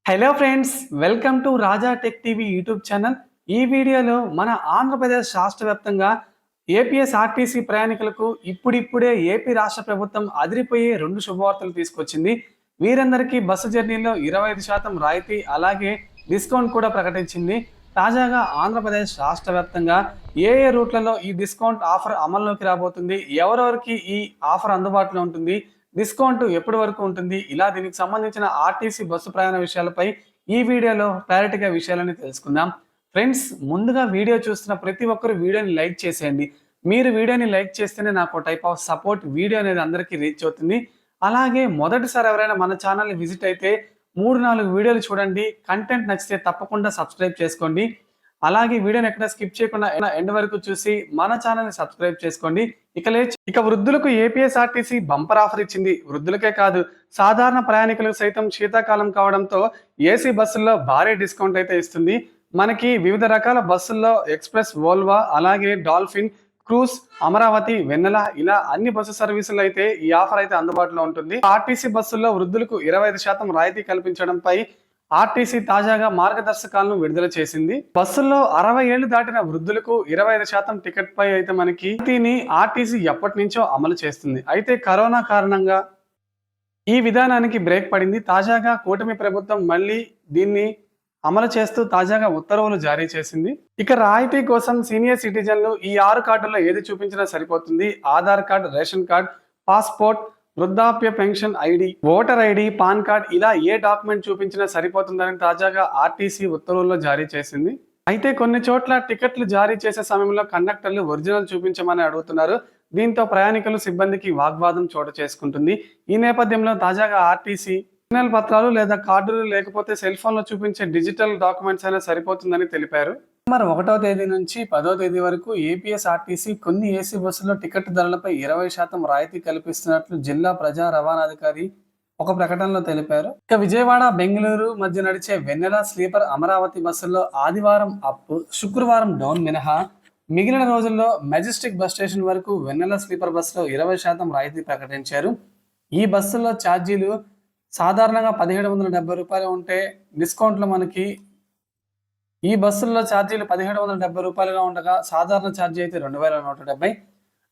Hello friends, welcome to Raja tech TV YouTube channel. ఈ వీడియోలో మన ఆంధ్రప్రదేశ్ రాష్ట్ర వ్యాప్తంగా ఏపీఎస్ఆర్టీసీ ప్రయాణికులకు ఇప్పుడిప్పుడే ఏపీ రాష్ట్ర ప్రభుత్వం అదిరిపోయే 2 శుభవార్తలు తీసుకొచ్చింది. వీరందరికీ బస్సు జర్నీలో 25% రాయితీ అలాగే డిస్కౌంట్ కూడా ప్రకటించింది. తాజాగా ఆంధ్రప్రదేశ్ రాష్ట్ర వ్యాప్తంగా ఏ రూట్లలో ఈ డిస్కౌంట్ ఆఫర్ అమల్లోకి రాబోతుంది, ఎవరెవరికి ఈ ఆఫర్ అందుబాటులో ఉంటుంది, డిస్కౌంట్ ఎప్పటి వరకు ఉంటుంది, ఇలా దీనికి సంబంధించిన ఆర్టీసీ బస్సు ప్రయాణ విషయాలపై ఈ వీడియోలో క్లారిటీగా విషయాలని తెలుసుకుందాం. ఫ్రెండ్స్, ముందుగా వీడియో చూస్తున్న ప్రతి ఒక్కరు వీడియోని లైక్ చేసేయండి. మీరు వీడియోని లైక్ చేస్తేనే నాకు టైప్ ఆఫ్ సపోర్ట్ వీడియో అనేది అందరికీ రీచ్ అవుతుంది. అలాగే మొదటిసారి ఎవరైనా మన ఛానల్ని విజిట్ అయితే 3-4 వీడియోలు చూడండి. కంటెంట్ నచ్చితే తప్పకుండా సబ్స్క్రైబ్ చేసుకోండి. అలాగే వీడియోని ఎక్కడ స్కిప్ చేయకుండా ఎండ్ వరకు చూసి మన ఛానల్ని సబ్స్క్రైబ్ చేసుకోండి. ఇక వృద్ధులకు ఏపీఎస్ఆర్టీసీ బంపర్ ఆఫర్ ఇచ్చింది. వృద్ధులకే కాదు, సాధారణ ప్రయాణికులకు సైతం శీతాకాలం కావడంతో ఏసీ బస్సుల్లో భారీ డిస్కౌంట్ అయితే ఇస్తుంది. మనకి వివిధ రకాల బస్సుల్లో ఎక్స్ప్రెస్, వోల్వా, అలాగే డాల్ఫిన్, క్రూజ్, అమరావతి, వెన్నెల ఇలా అన్ని బస్సు సర్వీసులు అయితే ఈ ఆఫర్ అయితే అందుబాటులో ఉంటుంది. ఆర్టీసీ బస్సుల్లో వృద్ధులకు 25% రాయితీ కల్పించడంపై ఆర్టీసీ తాజాగా మార్గదర్శకాలను విడుదల చేసింది. బస్సుల్లో 60 ఏళ్లు దాటిన వృద్ధులకు 25% టికెట్ పై అయితే మనకి దీన్ని ఆర్టీసీ ఎప్పటి నుంచో అమలు చేస్తుంది. అయితే కరోనా కారణంగా ఈ విధానానికి బ్రేక్ పడింది. తాజాగా కూటమి ప్రభుత్వం మళ్ళీ దీన్ని అమలు చేస్తూ తాజాగా ఉత్తర్వులు జారీ చేసింది. ఇక రాయితీ కోసం సీనియర్ సిటిజన్లు ఈ 6 కార్డుల్లో ఏది చూపించినా సరిపోతుంది. Aadhaar card, ration card, passport, వృద్ధాప్య pension ID, voter ID, PAN card ఇలా ఏ డాక్యుమెంట్ చూపించినా సరిపోతుందని తాజాగా ఆర్టీసీ ఉత్తర్వుల్లో జారీ చేసింది. అయితే కొన్ని చోట్ల టికెట్లు జారీ చేసే సమయంలో కండక్టర్లు ఒరిజినల్ చూపించమని అడుగుతున్నారు. దీంతో ప్రయాణికులు, సిబ్బందికి వాగ్వాదం చోటు చేసుకుంటుంది. ఈ నేపథ్యంలో తాజాగా ఆర్టీసీ ఒరిజినల్ పత్రాలు లేదా కార్డులు లేకపోతే సెల్ ఫోన్ లో చూపించే డిజిటల్ డాక్యుమెంట్స్ అయినా సరిపోతుందని తెలిపారు. నవంబర్ 1వ తేదీ నుంచి 10వ తేదీ వరకు ఏపీఎస్ఆర్టీసీ కొన్ని ఏసీ బస్సుల్లో టికెట్ ధరలపై 20% రాయితీ కల్పిస్తున్నట్లు జిల్లా ప్రజా రవాణాధికారి ఒక ప్రకటనలో తెలిపారు. ఇక విజయవాడ, బెంగళూరు మధ్య నడిచే వెన్నెల, స్లీపర్, అమరావతి బస్సుల్లో ఆదివారం అప్, శుక్రవారం డౌన్ మినహా మిగిలిన రోజుల్లో మెజెస్టిక్ బస్ స్టేషన్ వరకు వెన్నెల స్లీపర్ బస్సులో 20% రాయితీ ప్రకటించారు. ఈ బస్సుల్లో ఛార్జీలు సాధారణంగా 1770 రూపాయలు ఉంటే డిస్కౌంట్లో మనకి ఈ బస్సుల్లో ఛార్జీలు 1770 రూపాయలుగా ఉండగా సాధారణ ఛార్జీ అయితే 2170.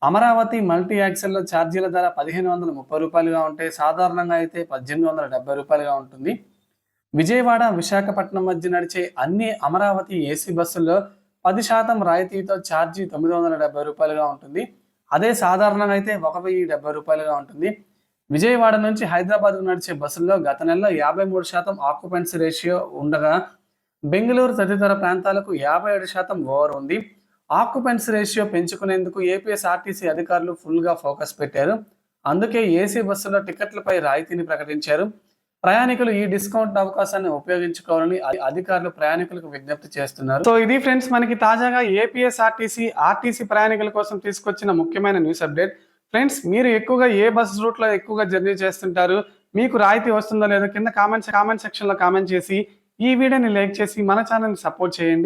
అమరావతి మల్టీ యాక్సెల్లో ఛార్జీల ధర 1530 రూపాయలుగా ఉంటే సాధారణంగా అయితే 1870 రూపాయలుగా ఉంటుంది. విజయవాడ, విశాఖపట్నం మధ్య నడిచే అన్ని అమరావతి ఏసీ బస్సుల్లో 10% రాయితీతో ఛార్జీ 970 రూపాయలుగా ఉంటుంది. అదే సాధారణంగా అయితే 1070 రూపాయలుగా ఉంటుంది. విజయవాడ నుంచి హైదరాబాద్కు నడిచే బస్సుల్లో గత నెలలో 53% ఆక్యుపెన్సీ రేషియో ఉండగా బెంగళూరు తదితర ప్రాంతాలకు 57% ఓవర్ ఉంది. ఆక్యుపెన్సీ రేషియో పెంచుకునేందుకు ఏపీఎస్ఆర్టీసీ అధికారులు ఫుల్గా ఫోకస్ పెట్టారు. అందుకే ఏసీ బస్సుల్లో టికెట్లపై రాయితీని ప్రకటించారు. ప్రయాణికులు ఈ డిస్కౌంట్ అవకాశాన్ని ఉపయోగించుకోవాలని అధికారులు ప్రయాణికులకు విజ్ఞప్తి చేస్తున్నారు. సో ఇది ఫ్రెండ్స్, మనకి తాజాగా ఆర్టీసీ ప్రయాణికుల కోసం తీసుకొచ్చిన ముఖ్యమైన న్యూస్ అప్డేట్. ఫ్రెండ్స్, మీరు ఎక్కువగా ఏ బస్ రూట్లో ఎక్కువగా జర్నీ చేస్తుంటారు, మీకు రాయితీ వస్తుందో లేదో కింద కామెంట్ సెక్షన్లో కామెంట్ చేసి ఈ వీడియోని లైక్ చేసి మన ఛానల్ని సపోర్ట్ చేయండి.